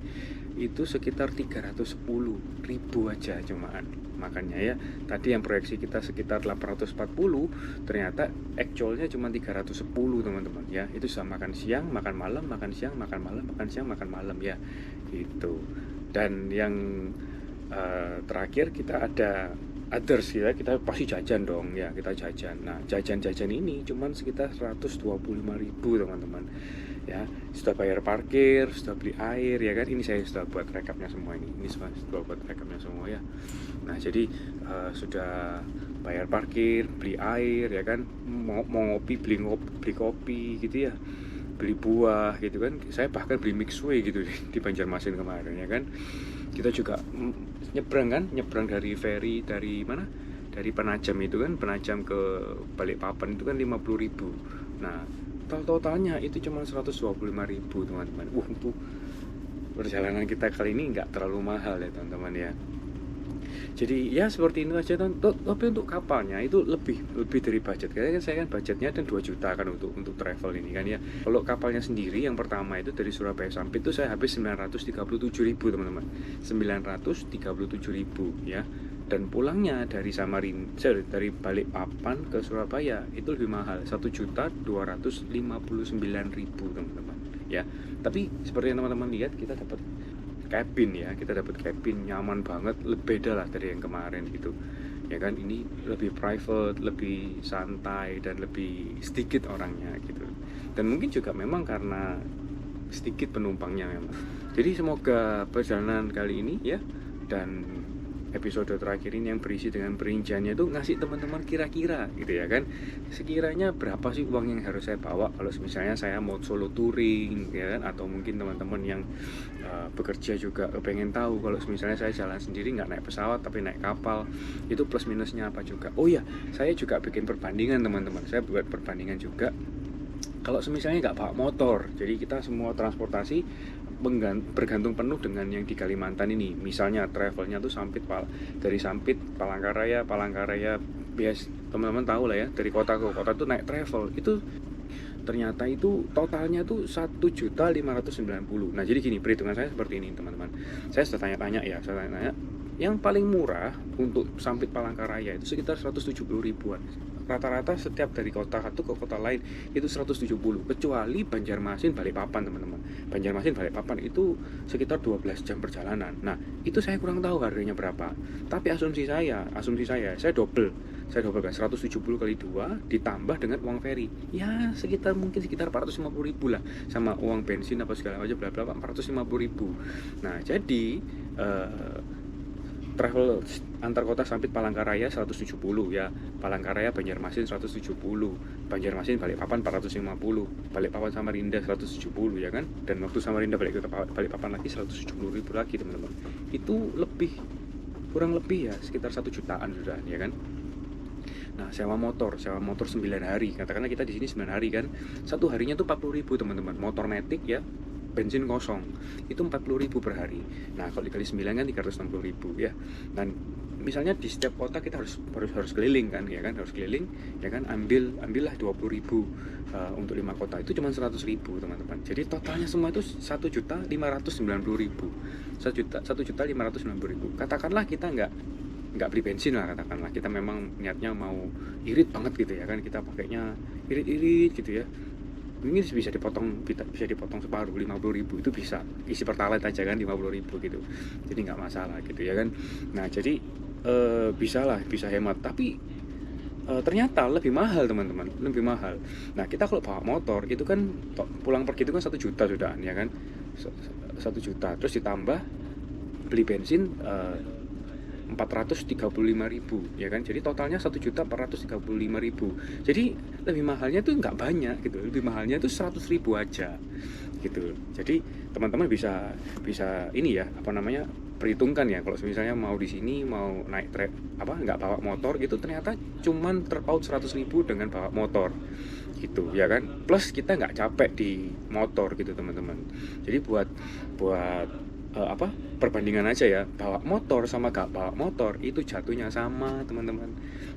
itu sekitar 310.000 aja cuman makannya ya. Tadi yang proyeksi kita sekitar 840, ternyata actualnya cuma 310 teman-teman ya. Itu sudah makan siang, makan malam, makan siang, makan malam, makan siang, makan malam ya gitu. Dan yang terakhir kita ada others ya, kita pasti jajan dong ya, kita jajan. Nah jajan ini cuman sekitar 125.000 teman-teman ya. Sudah bayar parkir, sudah beli air ya kan. Ini saya sudah buat rekapnya semua ini sudah buat rekapnya semua ya. Nah jadi sudah bayar parkir, beli air ya kan, mau ngopi, beli kopi gitu ya, beli buah gitu kan. Saya bahkan beli mixway gitu di Banjarmasin kemarin ya kan. Kita juga nyebrang dari ferry, dari mana, dari Penajam itu kan, Penajam ke Balikpapan itu kan 50.000. Nah totalnya itu cuma 125.000 teman-teman. Untuk perjalanan kita kali ini nggak terlalu mahal ya teman-teman ya. Jadi ya seperti itu aja. Tapi untuk kapalnya itu lebih dari budget. Karena saya kan budgetnya dan 2 juta kan untuk travel ini kan ya. Kalau kapalnya sendiri yang pertama itu dari Surabaya Sampit itu saya habis 937.000 teman-teman. 937.000 ya. Dan pulangnya dari dari Balikpapan ke Surabaya itu lebih mahal, 1.259.000 teman-teman ya. Tapi seperti yang teman-teman lihat, kita dapat cabin ya, nyaman banget, beda lah dari yang kemarin gitu ya kan. Ini lebih private, lebih santai, dan lebih sedikit orangnya gitu. Dan mungkin juga memang karena sedikit penumpangnya memang. Jadi semoga perjalanan kali ini ya, dan episode terakhir ini yang berisi dengan perinciannya itu ngasih teman-teman kira-kira gitu ya kan, sekiranya berapa sih uang yang harus saya bawa kalau misalnya saya mau solo touring ya kan, atau mungkin teman-teman yang bekerja juga pengen tahu kalau misalnya saya jalan sendiri, nggak naik pesawat tapi naik kapal, itu plus minusnya apa juga. Oh iya, saya juga bikin perbandingan teman-teman, saya buat perbandingan juga kalau misalnya nggak bawa motor. Jadi kita semua transportasi bergantung penuh dengan yang di Kalimantan ini. Misalnya travelnya tuh dari Sampit Palangkaraya bias teman-teman tahu lah ya, dari kota ke kota tuh naik travel itu ternyata itu totalnya tuh 1.590.000. Nah jadi gini, perhitungan saya seperti ini teman-teman. Saya sudah tanya yang paling murah untuk Sampit Palangkaraya itu sekitar 170.000-an. Rata-rata setiap dari kota satu ke kota lain itu 170, kecuali Banjarmasin Balikpapan teman-teman. Banjarmasin Balikpapan itu sekitar 12 jam perjalanan. Nah itu saya kurang tahu harganya berapa, tapi asumsi saya double kan, 170 kali 2 ditambah dengan uang ferry ya sekitar 450.000 lah, sama uang bensin apa segala macam bla bla 450.000. Nah jadi travel antar kota Sampit Palangkaraya 170 ya, Palangkaraya Banjarmasin 170, Banjarmasin Balikpapan 450, Balikpapan Samarinda 170 ya kan, dan waktu Samarinda balik ke Balikpapan lagi 170.000 lagi teman-teman. Itu kurang lebih ya sekitar 1 jutaan sudah ya kan. Nah sewa motor 9 hari, katakanlah kita di sini 9 hari kan, satu harinya tuh 40.000 teman-teman, motor matic ya, bensin kosong itu 40.000 per hari. Nah kalau dikali 9 kan 360.000 ya. Dan misalnya di setiap kota kita harus keliling kan, ya kan, harus keliling, ya kan, ambillah 20.000 untuk 5 kota itu cuma 100.000 teman-teman. Jadi totalnya semua itu 1.590.000. 1.590.000. Katakanlah kita nggak beli bensin lah, katakanlah kita memang niatnya mau irit banget gitu ya kan, kita pakainya irit gitu ya, ini bisa dipotong separuh 50.000 itu bisa, isi pertalite aja kan 50.000 gitu, jadi nggak masalah gitu ya kan. Nah jadi bisa hemat, tapi ternyata lebih mahal teman-teman, lebih mahal. Nah kita kalau bawa motor itu kan pulang pergi itu kan 1 juta sudah ya kan, 1 juta terus ditambah beli bensin 435.000 ya kan, jadi totalnya 1.435.000. jadi lebih mahalnya tuh nggak banyak gitu, lebih mahalnya tuh 100.000 aja gitu. Jadi teman-teman bisa ini ya, apa namanya, perhitungkan ya, kalau misalnya mau di sini mau naik trek nggak bawa motor gitu, ternyata cuman terpaut 100.000 dengan bawa motor gitu ya kan, plus kita nggak capek di motor gitu teman-teman. Jadi buat perbandingan aja ya, bawa motor sama gak bawa motor itu jatuhnya sama teman-teman,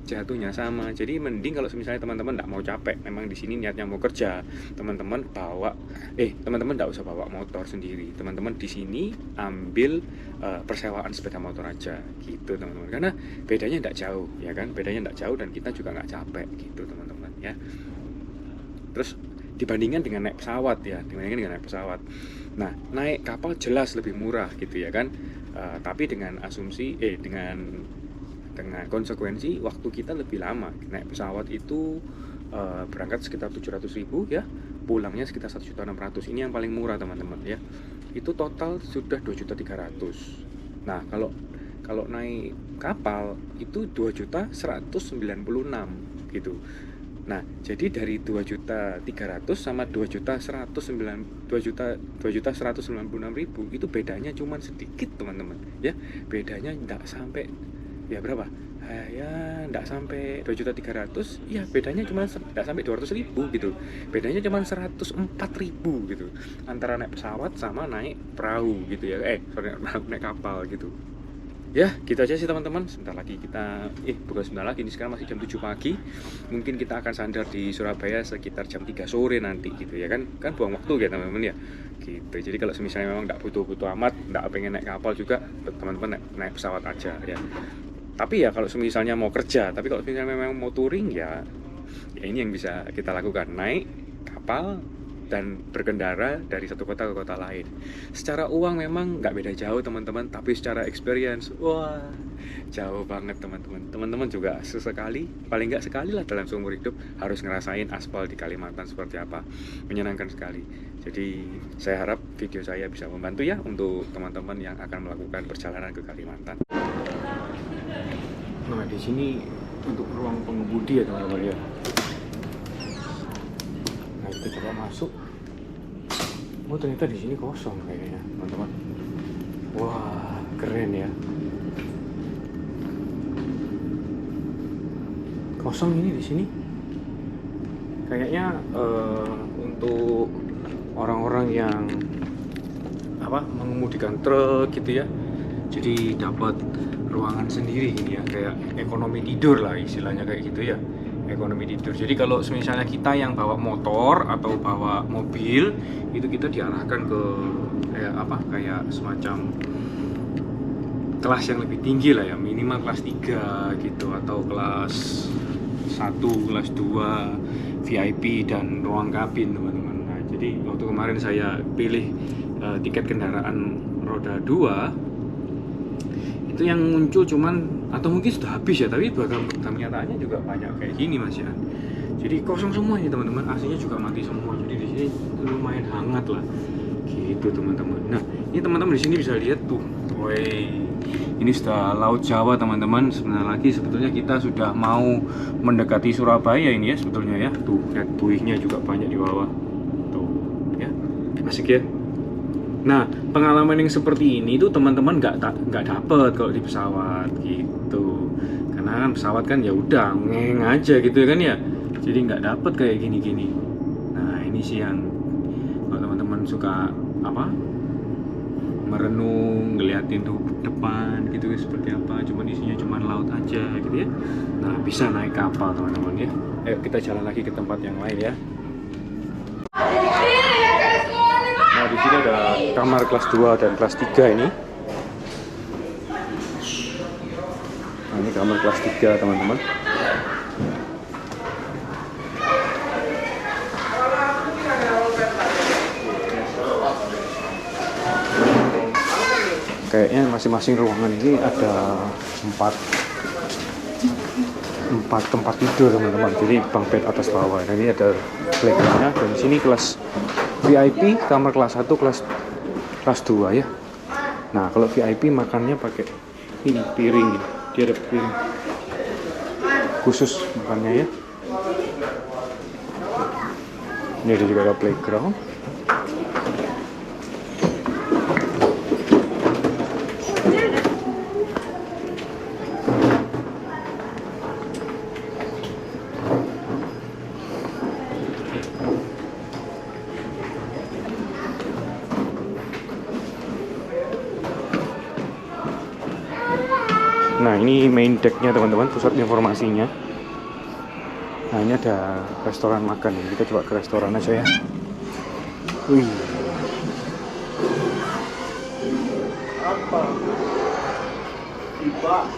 jatuhnya sama. Jadi mending kalau misalnya teman-teman nggak mau capek, memang di sini niatnya mau kerja, teman-teman nggak usah bawa motor sendiri, teman-teman di sini ambil persewaan sepeda motor aja gitu teman-teman, karena bedanya nggak jauh ya kan, bedanya nggak jauh dan kita juga nggak capek gitu teman-teman ya. Terus dibandingkan dengan naik pesawat ya, nah naik kapal jelas lebih murah gitu ya kan, tapi dengan asumsi dengan konsekuensi waktu kita lebih lama. Naik pesawat itu berangkat sekitar 700.000 ya, pulangnya sekitar 1.600.000. Ini yang paling murah teman-teman ya, itu total sudah 2.300.000. Nah kalau naik kapal itu 2.196.000 gitu. Nah, jadi dari 2.300.000 sama 2.196.000 itu bedanya cuma sedikit teman-teman ya. Bedanya enggak sampai ya berapa? Ya enggak sampai 2.300.000, ya bedanya cuma enggak sampai 200.000 gitu. Bedanya cuma 104.000 gitu antara naik pesawat sama naik perahu gitu ya. Naik kapal gitu. Ya gitu aja sih teman-teman. Sebentar lagi kita bukan sebentar lagi, ini sekarang masih jam 7 pagi. Mungkin kita akan sandar di Surabaya sekitar jam 3 sore nanti gitu ya kan buang waktu ya teman-teman ya gitu. Jadi kalau misalnya memang nggak butuh amat, nggak pengen naik kapal juga, teman-teman naik pesawat aja ya. Tapi ya kalau misalnya mau kerja, tapi kalau misalnya memang mau touring ya ini yang bisa kita lakukan, naik kapal dan berkendara dari satu kota ke kota lain. Secara uang memang nggak beda jauh teman-teman, tapi secara experience, wah jauh banget teman-teman. Teman-teman juga sesekali, paling nggak sekali lah dalam seumur hidup harus ngerasain aspal di Kalimantan seperti apa. Menyenangkan sekali. Jadi saya harap video saya bisa membantu ya untuk teman-teman yang akan melakukan perjalanan ke Kalimantan. Nah di sini untuk ruang pengemudi ya teman-teman ya. Nah kita coba masuk. Oh ternyata di sini kosong kayaknya teman-teman. Wah keren ya. Kosong ini di sini. Kayaknya untuk orang-orang yang mengemudikan truk gitu ya. Jadi dapat ruangan sendiri ini ya, kayak ekonomi tidur lah istilahnya kayak gitu ya. Ekonomi tidur. Jadi kalau misalnya kita yang bawa motor atau bawa mobil itu kita diarahkan ke kayak semacam kelas yang lebih tinggi lah ya, minimal kelas 3 gitu atau kelas 1, kelas 2 VIP dan ruang kabin teman-teman. Nah, jadi waktu kemarin saya pilih tiket kendaraan roda 2 itu yang muncul cuman, atau mungkin sudah habis ya, tapi dalam kenyataannya juga banyak kayak gini mas ya. Jadi kosong semua ini teman-teman, AC-nya juga mati semua. Jadi di sini lumayan hangat lah, gitu teman-teman. Nah ini teman-teman di sini bisa lihat tuh, ini sudah Laut Jawa teman-teman. Sebentar lagi sebetulnya kita sudah mau mendekati Surabaya ini ya sebetulnya ya. Tuh lihat buihnya juga banyak di bawah, tuh ya, asik ya. Nah, pengalaman yang seperti ini tuh teman-teman nggak dapet kalau di pesawat gitu. Karena kan pesawat kan ya udah ngeng aja gitu kan ya. Jadi nggak dapet kayak gini-gini. Nah, ini sih yang kalau teman-teman suka merenung, ngeliatin tuh depan gitu ya seperti apa, cuman isinya cuman laut aja gitu ya. Nah, bisa naik kapal teman-teman ya. Ayo kita jalan lagi ke tempat yang lain ya. Nah, di sini ada kamar kelas 2 dan kelas 3 ini. Nah, ini kamar kelas 3 teman-teman. Kayaknya masing-masing ruangan ini ada 4 tempat tidur teman-teman. Jadi bunk bed atas bawah. Nah, ini ada playgroundnya, dan di sini kelas VIP, kamar kelas 1, kelas 2 ya. Nah, kalau VIP makannya pakai ini piring gitu. Dia ada piring khusus makannya ya. Ini ada juga ada playground. Nah, ini main decknya teman-teman, pusat informasinya. Nah, ini ada restoran makan. Kita coba ke restoran aja ya. Wih. Apa? Tiba.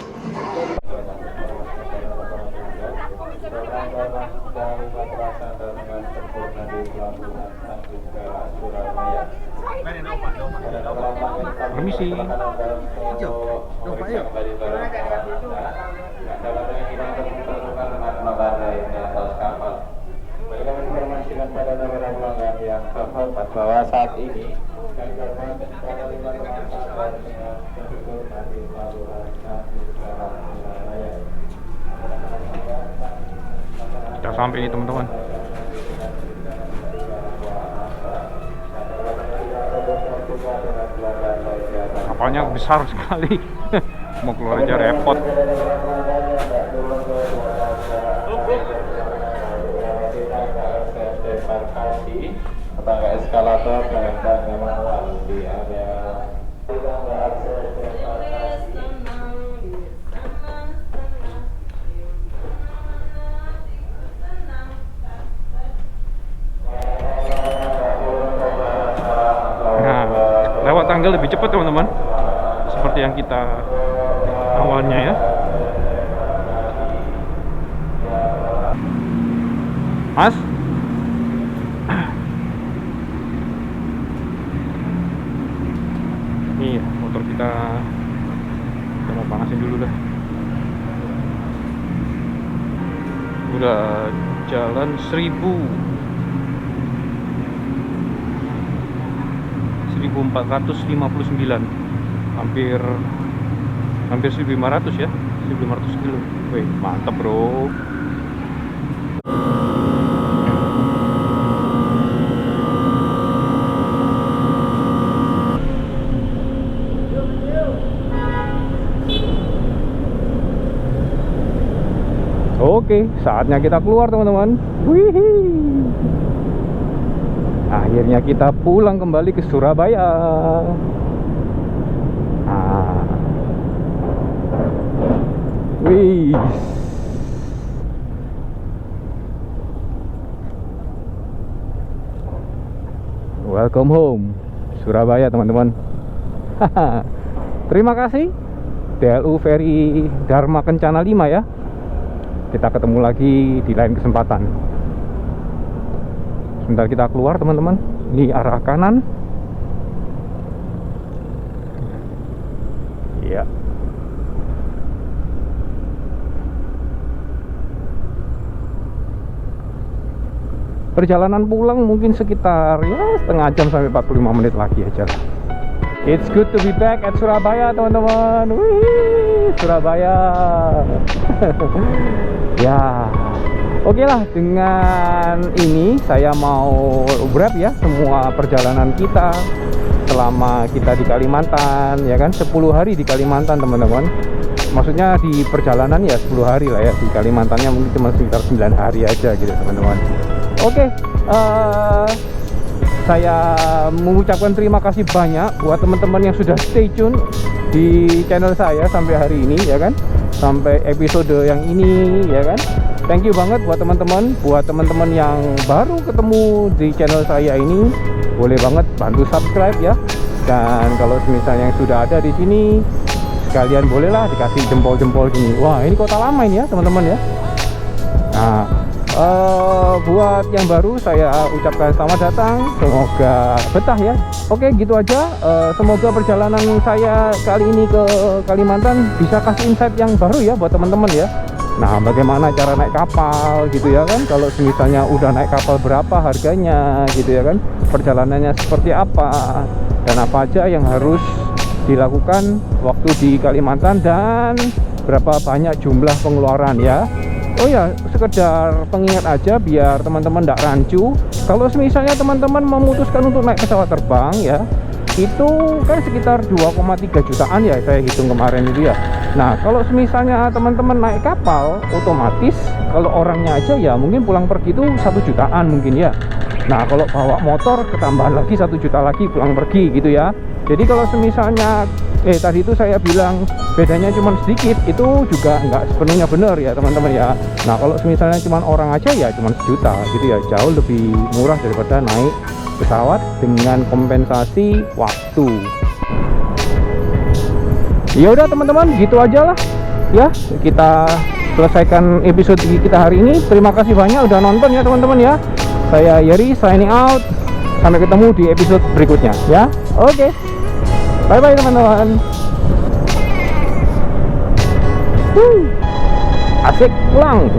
Permisi. Bahwa saat ini Kita sampai nih teman-teman. Kapalnya besar sekali. Mau keluar aja repot. tangga eskalator dan tangga manual di area Nah, lewat tangga lebih cepat teman-teman, seperti yang kita awalnya ya. Mas, nih motor kita mau panasin dulu dah. Udah jalan 1459, hampir 1500 ya, 1500 kilo. Wih, mantap bro. Oke, saatnya kita keluar teman-teman. Wih, akhirnya kita pulang kembali ke Surabaya. Wih, welcome home Surabaya teman-teman. Terima kasih DLU Ferry Dharma Kencana 5 ya. Kita ketemu lagi di lain kesempatan. Sebentar kita keluar teman-teman. Ini arah kanan. Iya. Perjalanan pulang mungkin sekitar ya setengah jam sampai 45 menit lagi aja. It's good to be back at Surabaya teman-teman. Wih, Surabaya. Ya, oke lah, dengan ini saya mau wrap ya semua perjalanan kita selama kita di Kalimantan, ya kan, 10 hari di Kalimantan teman-teman. Maksudnya di perjalanan ya 10 hari lah ya, di Kalimantannya mungkin cuma sekitar 9 hari aja gitu teman-teman. Oke, saya mengucapkan terima kasih banyak buat teman-teman yang sudah stay tune di channel saya sampai hari ini ya kan, sampai episode yang ini ya kan. Thank you banget buat teman-teman yang baru ketemu di channel saya ini, boleh banget bantu subscribe ya. Dan kalau misalnya yang sudah ada di sini, sekalian bolehlah dikasih jempol-jempol gini. Wah, ini kota lama ini ya teman-teman ya. Nah, buat yang baru saya ucapkan selamat datang, semoga betah ya. Oke, gitu aja. Semoga perjalanan saya kali ini ke Kalimantan bisa kasih insight yang baru ya buat teman-teman ya. Nah, bagaimana cara naik kapal gitu ya kan, kalau misalnya udah naik kapal berapa harganya gitu ya kan, perjalanannya seperti apa, dan apa aja yang harus dilakukan waktu di Kalimantan, dan berapa banyak jumlah pengeluaran ya. Oh ya, sekedar pengingat aja biar teman-teman tidak rancu. Kalau misalnya teman-teman memutuskan untuk naik pesawat terbang ya, itu kan sekitar 2,3 jutaan ya saya hitung kemarin itu ya. Nah, kalau misalnya teman-teman naik kapal, otomatis kalau orangnya aja ya mungkin pulang pergi itu 1 jutaan mungkin ya. Nah, kalau bawa motor ketambahan lagi 1 juta lagi pulang pergi gitu ya. Jadi kalau misalnya tadi itu saya bilang bedanya cuma sedikit, itu juga nggak sepenuhnya benar ya teman-teman ya. Nah, kalau misalnya cuma orang aja ya cuma 1 juta gitu ya, jauh lebih murah daripada naik pesawat dengan kompensasi waktu. Ya udah teman-teman, gitu aja lah ya, kita selesaikan episode kita hari ini. Terima kasih banyak udah nonton ya teman-teman ya. Saya Yeri signing out, sampai ketemu di episode berikutnya ya. Oke, bye bye teman-teman. Asik pulang.